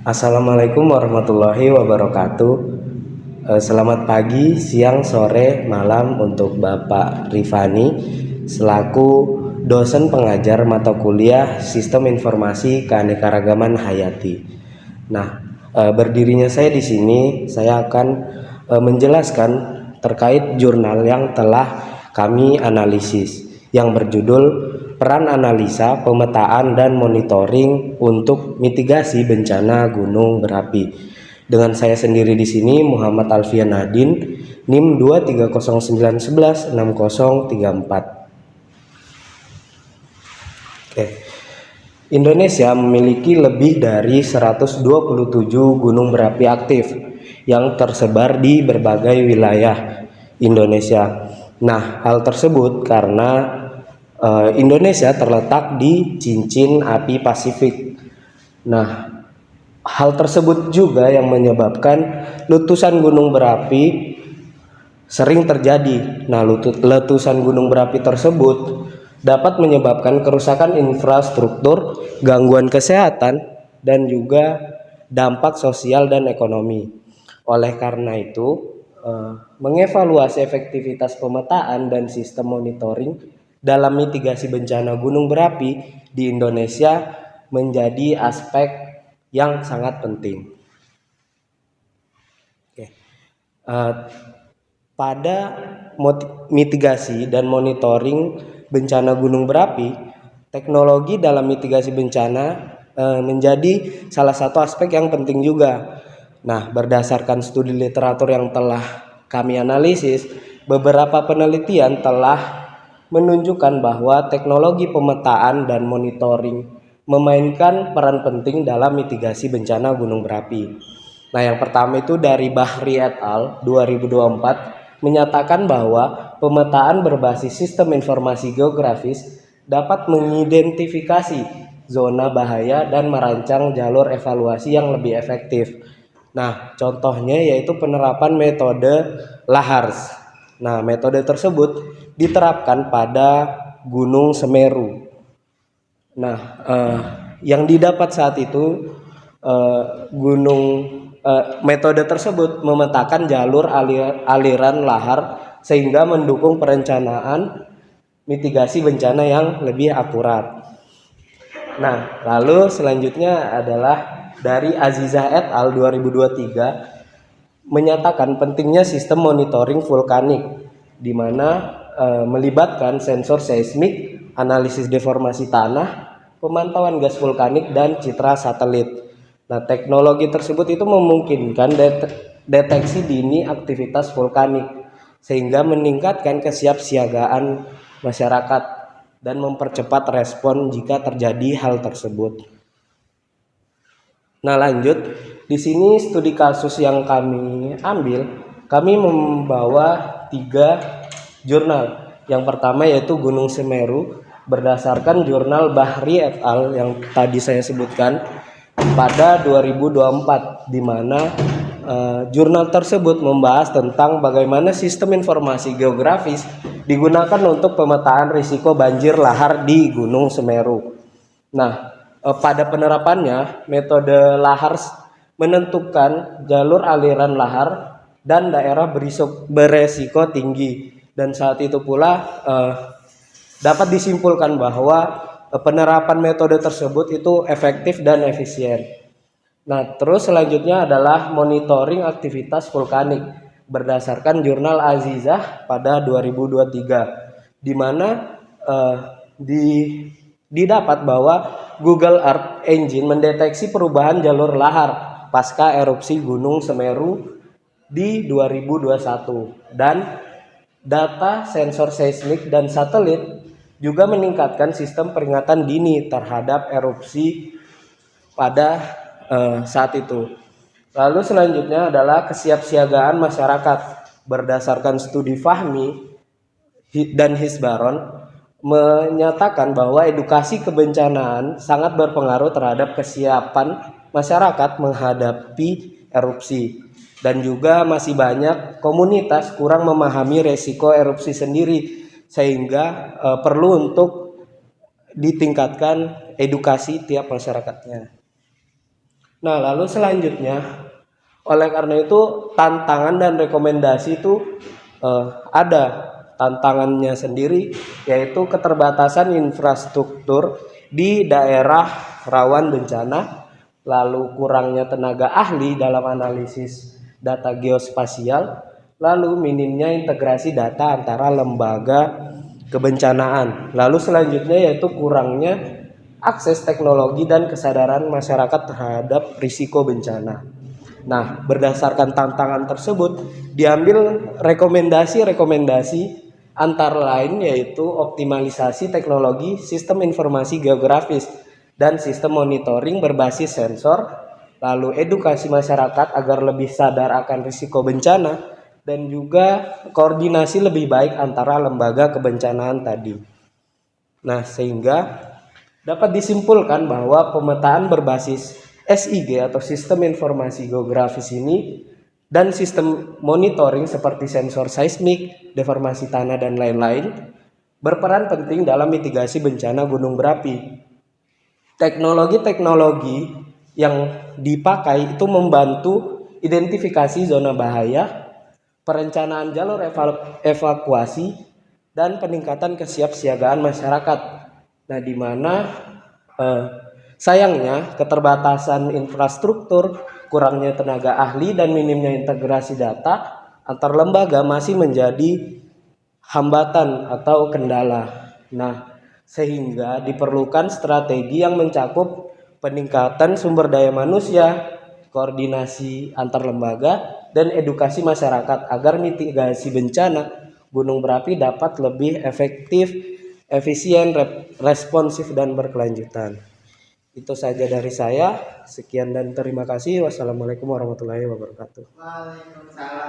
Assalamualaikum warahmatullahi wabarakatuh. Selamat pagi, siang, sore, malam untuk Bapak Rifani selaku dosen pengajar mata kuliah Sistem Informasi Keanekaragaman Hayati. Nah, berdirinya saya di sini, saya akan menjelaskan terkait jurnal yang telah kami analisis yang berjudul Peran Analisa, Pemetaan dan Monitoring untuk Mitigasi Bencana Gunung Berapi. Dengan saya sendiri di sini Muhammad Alfian Nadin, NIM 23091160034. Oke. Indonesia memiliki lebih dari 127 gunung berapi aktif yang tersebar di berbagai wilayah Indonesia. Nah, hal tersebut karena Indonesia terletak di cincin api Pasifik. Nah, hal tersebut juga yang menyebabkan letusan gunung berapi sering terjadi. Nah, letusan gunung berapi tersebut dapat menyebabkan kerusakan infrastruktur, gangguan kesehatan, dan juga dampak sosial dan ekonomi. Oleh karena itu, mengevaluasi efektivitas pemetaan dan sistem monitoring dalam mitigasi bencana gunung berapi di Indonesia menjadi aspek yang sangat penting. Oke. Pada mitigasi dan monitoring bencana gunung berapi, teknologi dalam mitigasi bencana menjadi salah satu aspek yang penting juga. Nah, berdasarkan studi literatur yang telah kami analisis, beberapa penelitian telah menunjukkan bahwa teknologi pemetaan dan monitoring memainkan peran penting dalam mitigasi bencana gunung berapi. Nah, yang pertama itu dari Bahri et al. 2024 menyatakan bahwa pemetaan berbasis sistem informasi geografis dapat mengidentifikasi zona bahaya dan merancang jalur evaluasi yang lebih efektif. Nah, contohnya yaitu penerapan metode LAHARS. Nah, metode tersebut diterapkan pada Gunung Semeru. Nah, yang didapat saat itu metode tersebut memetakan jalur aliran lahar sehingga mendukung perencanaan mitigasi bencana yang lebih akurat. Nah, lalu selanjutnya adalah dari Azizah et al. 2023 menyatakan pentingnya sistem monitoring vulkanik di mana melibatkan sensor seismik, analisis deformasi tanah, pemantauan gas vulkanik dan citra satelit. Nah, teknologi tersebut itu memungkinkan deteksi dini aktivitas vulkanik sehingga meningkatkan kesiapsiagaan masyarakat dan mempercepat respon jika terjadi hal tersebut. Nah, lanjut di sini studi kasus yang kami ambil, kami membawa 3 jurnal. Yang pertama yaitu Gunung Semeru berdasarkan jurnal Bahri et al. Yang tadi saya sebutkan pada 2024, di mana jurnal tersebut membahas tentang bagaimana sistem informasi geografis digunakan untuk pemetaan risiko banjir lahar di Gunung Semeru. Nah, pada penerapannya metode LAHARS menentukan jalur aliran lahar dan daerah beresiko tinggi, dan saat itu pula dapat disimpulkan bahwa penerapan metode tersebut itu efektif dan efisien. Nah, terus selanjutnya adalah monitoring aktivitas vulkanik berdasarkan jurnal Azizah pada 2023, di mana didapat bahwa Google Earth Engine mendeteksi perubahan jalur lahar pasca erupsi Gunung Semeru di 2021, dan data sensor seismik dan satelit juga meningkatkan sistem peringatan dini terhadap erupsi pada saat itu. Lalu selanjutnya adalah kesiapsiagaan masyarakat berdasarkan studi Fahmi dan Hisbaron menyatakan bahwa edukasi kebencanaan sangat berpengaruh terhadap kesiapan masyarakat menghadapi erupsi, dan juga masih banyak komunitas kurang memahami resiko erupsi sendiri sehingga perlu untuk ditingkatkan edukasi tiap masyarakatnya. Nah, lalu selanjutnya, oleh karena itu tantangan dan rekomendasi itu ada tantangannya sendiri, yaitu keterbatasan infrastruktur di daerah rawan bencana, lalu kurangnya tenaga ahli dalam analisis data geospasial, lalu minimnya integrasi data antara lembaga kebencanaan. Lalu selanjutnya yaitu kurangnya akses teknologi dan kesadaran masyarakat terhadap risiko bencana. Nah, berdasarkan tantangan tersebut diambil rekomendasi-rekomendasi antara lain yaitu optimalisasi teknologi sistem informasi geografis dan sistem monitoring berbasis sensor, lalu edukasi masyarakat agar lebih sadar akan risiko bencana, dan juga koordinasi lebih baik antara lembaga kebencanaan tadi. Nah, sehingga dapat disimpulkan bahwa pemetaan berbasis SIG atau Sistem Informasi Geografis ini dan sistem monitoring seperti sensor seismik, deformasi tanah, dan lain-lain berperan penting dalam mitigasi bencana gunung berapi. Teknologi-teknologi yang dipakai itu membantu identifikasi zona bahaya, perencanaan jalur evakuasi, dan peningkatan kesiapsiagaan masyarakat. Nah, di mana sayangnya keterbatasan infrastruktur, kurangnya tenaga ahli, dan minimnya integrasi data antar lembaga masih menjadi hambatan atau kendala. Nah, sehingga diperlukan strategi yang mencakup peningkatan sumber daya manusia, koordinasi antar lembaga, dan edukasi masyarakat agar mitigasi bencana gunung berapi dapat lebih efektif, efisien, responsif, dan berkelanjutan. Itu saja dari saya. Sekian dan terima kasih. Wassalamualaikum warahmatullahi wabarakatuh. Waalaikumsalam.